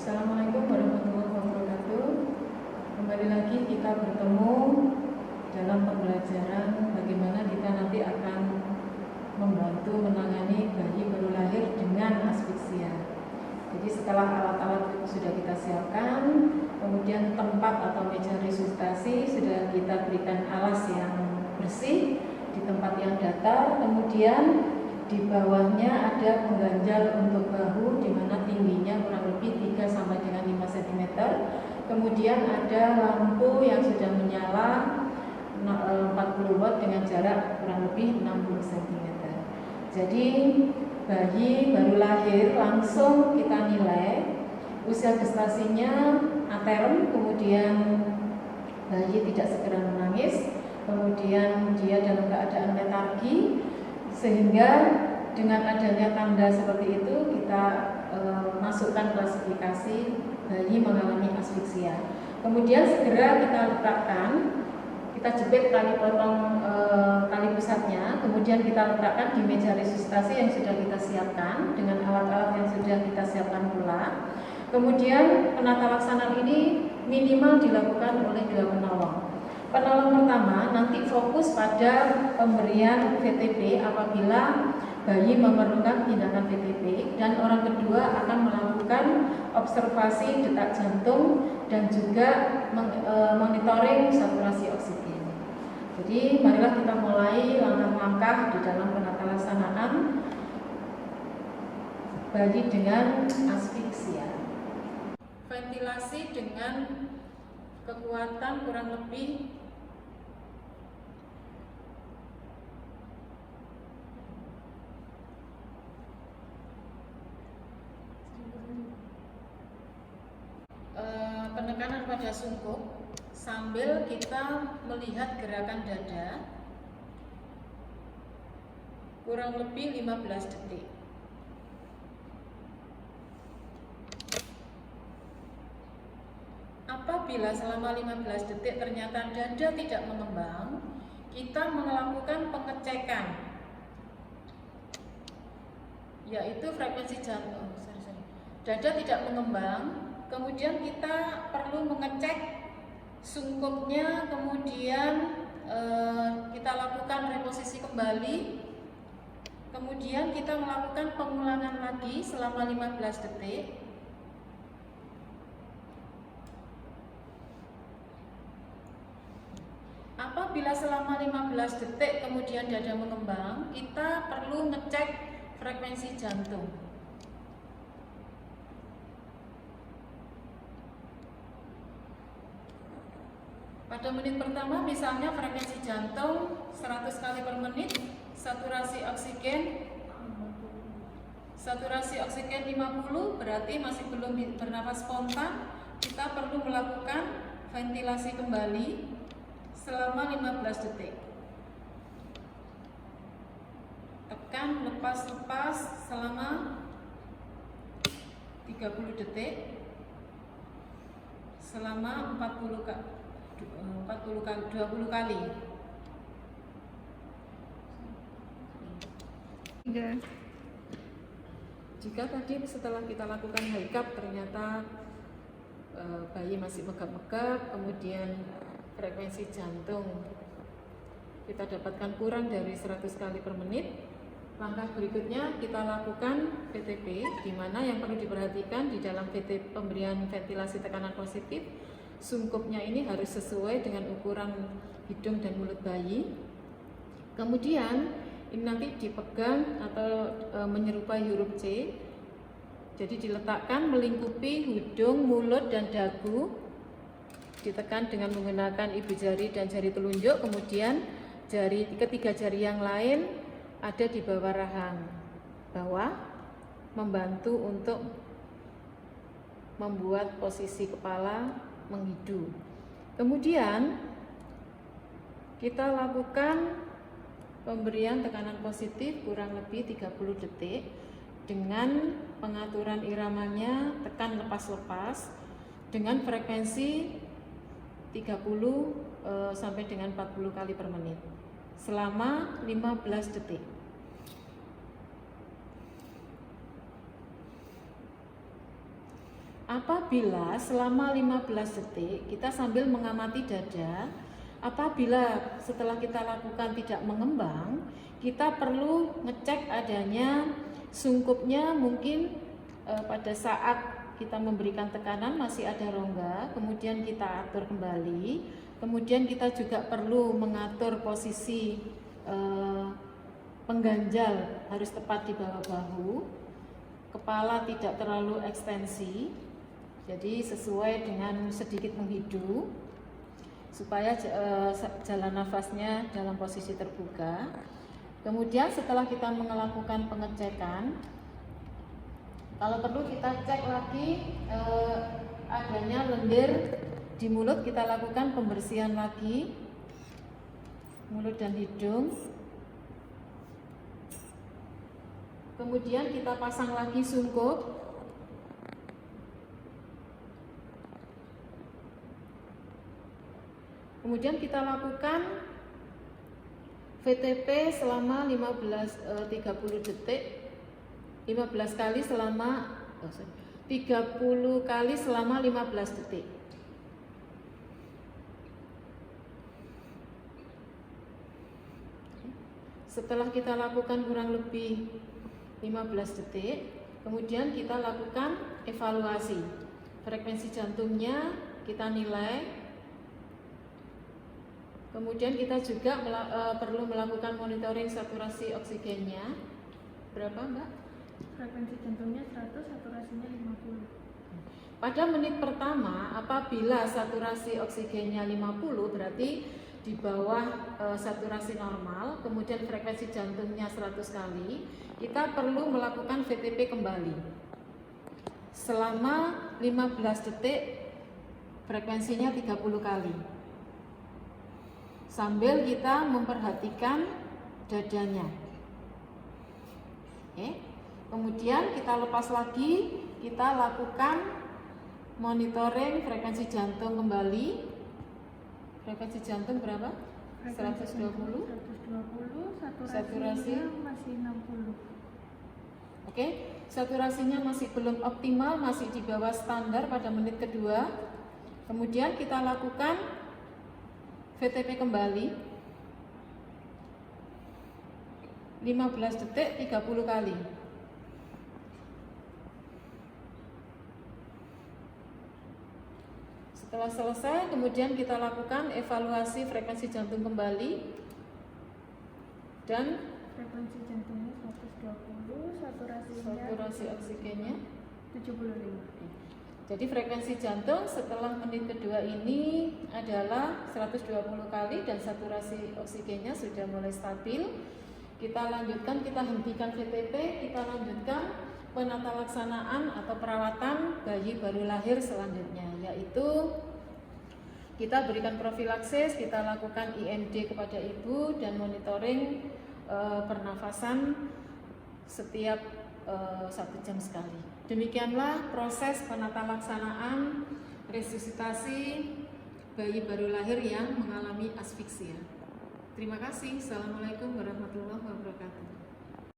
Assalamualaikum warahmatullahi wabarakatuh. Kembali lagi kita bertemu dalam pembelajaran bagaimana kita nanti akan membantu menangani bayi baru lahir dengan asfiksia. Jadi setelah alat-alat sudah kita siapkan, kemudian tempat atau meja resusitasi sudah kita berikan alas yang bersih di tempat yang datar, kemudian di bawahnya ada pengganjal untuk bahu di mana tingginya kurang lebih 3 sampai dengan 5 cm. Kemudian ada lampu yang sudah menyala 40 watt dengan jarak kurang lebih 60 cm. Jadi bayi baru lahir langsung kita nilai usia gestasinya aterm, kemudian bayi tidak segera menangis, kemudian dia dalam keadaan letargi, sehingga dengan adanya tanda seperti itu kita masukkan klasifikasi bayi mengalami asfiksia. Kemudian segera kita letakkan, kita jepit tali potong tali pusatnya, kemudian kita letakkan di meja resusitasi yang sudah kita siapkan dengan alat-alat yang sudah kita siapkan pula. Kemudian penata laksanaan ini minimal dilakukan oleh 2 penolong. Penolong pertama nanti fokus pada pemberian VTP apabila bayi memerlukan tindakan VTP, dan orang kedua akan melakukan observasi detak jantung dan juga monitoring saturasi oksigen. Jadi marilah kita mulai langkah-langkah di dalam penata laksanaan bayi dengan asfiksia. Ventilasi dengan kekuatan kurang lebih 10 penekanan pada sungkup sambil kita melihat gerakan dada kurang lebih 15 detik. Apabila selama 15 detik ternyata dada tidak mengembang, kita melakukan pengecekan, yaitu frekuensi jantung. Dada tidak mengembang, kemudian kita perlu mengecek sungkupnya, kemudian kita lakukan reposisi kembali, kemudian kita melakukan pengulangan lagi selama 15 detik. Apabila selama 15 detik kemudian dada mengembang, kita perlu ngecek frekuensi jantung. Pada menit pertama misalnya frekuensi jantung 100 kali per menit, saturasi oksigen 50, berarti masih belum bernafas spontan. Kita perlu melakukan ventilasi kembali selama 15 detik. Tekan lepas-lepas selama 30 detik selama 20 kali. Jika tadi setelah kita lakukan high cup ternyata bayi masih megap-megap, kemudian frekuensi jantung kita dapatkan kurang dari 100 kali per menit, langkah berikutnya kita lakukan VTP, di mana yang perlu diperhatikan di dalam pemberian ventilasi tekanan positif, sungkupnya ini harus sesuai dengan ukuran hidung dan mulut bayi. Kemudian ini nanti dipegang atau menyerupai huruf C, jadi diletakkan melingkupi hidung, mulut, dan dagu, ditekan dengan menggunakan ibu jari dan jari telunjuk, kemudian ketiga jari yang lain ada di bawah rahang bawah, membantu untuk membuat posisi kepala menghidu. Kemudian kita lakukan pemberian tekanan positif kurang lebih 30 detik dengan pengaturan iramanya tekan lepas-lepas dengan frekuensi 30 sampai dengan 40 kali per menit selama 15 detik. apabila selama 15 detik kita sambil mengamati dada, apabila setelah kita lakukan tidak mengembang, kita perlu ngecek adanya sungkupnya, mungkin pada saat kita memberikan tekanan masih ada rongga, kemudian kita atur kembali. Kemudian kita juga perlu mengatur posisi pengganjal harus tepat di bawah bahu, kepala tidak terlalu ekstensi, jadi sesuai dengan sedikit menghidu, supaya jalan nafasnya dalam posisi terbuka. Kemudian setelah kita melakukan pengecekan, kalau perlu kita cek lagi adanya lendir di mulut, kita lakukan pembersihan lagi mulut dan hidung. Kemudian kita pasang lagi sungkup. Kemudian kita lakukan VTP selama 30 detik. 15 kali selama 30 kali selama 15 detik. Setelah kita lakukan kurang lebih 15 detik, kemudian kita lakukan evaluasi. Frekuensi jantungnya kita nilai. Kemudian kita juga perlu melakukan monitoring saturasi oksigennya. Berapa, Mbak? Frekuensi jantungnya 100, saturasinya 50. Pada menit pertama, apabila saturasi oksigennya 50, berarti di bawah saturasi normal, kemudian frekuensi jantungnya 100 kali, kita perlu melakukan VTP kembali. Selama 15 detik, frekuensinya 30 kali. Sambil kita memperhatikan dadanya. Oke. Kemudian kita lepas lagi, kita lakukan monitoring frekuensi jantung kembali. Frekuensi jantung berapa? 120. 120, Saturasi masih 60. Oke, saturasinya masih belum optimal, masih di bawah standar pada menit kedua. Kemudian kita lakukan VTP kembali 15 detik 30 kali. Setelah selesai, kemudian kita lakukan evaluasi frekuensi jantung kembali dan Frekuensi jantungnya 120, saturasi oksigennya 75. Jadi frekuensi jantung setelah menit kedua ini adalah 120 kali dan saturasi oksigennya sudah mulai stabil. Kita lanjutkan, kita hentikan VTP, kita lanjutkan penata laksanaan atau perawatan bayi baru lahir selanjutnya, yaitu kita berikan profilaksis, kita lakukan IMD kepada ibu dan monitoring pernafasan setiap 1 jam sekali. Demikianlah proses penata laksanaan resusitasi bayi baru lahir yang mengalami asfiksia. Terima kasih. Assalamualaikum warahmatullahi wabarakatuh.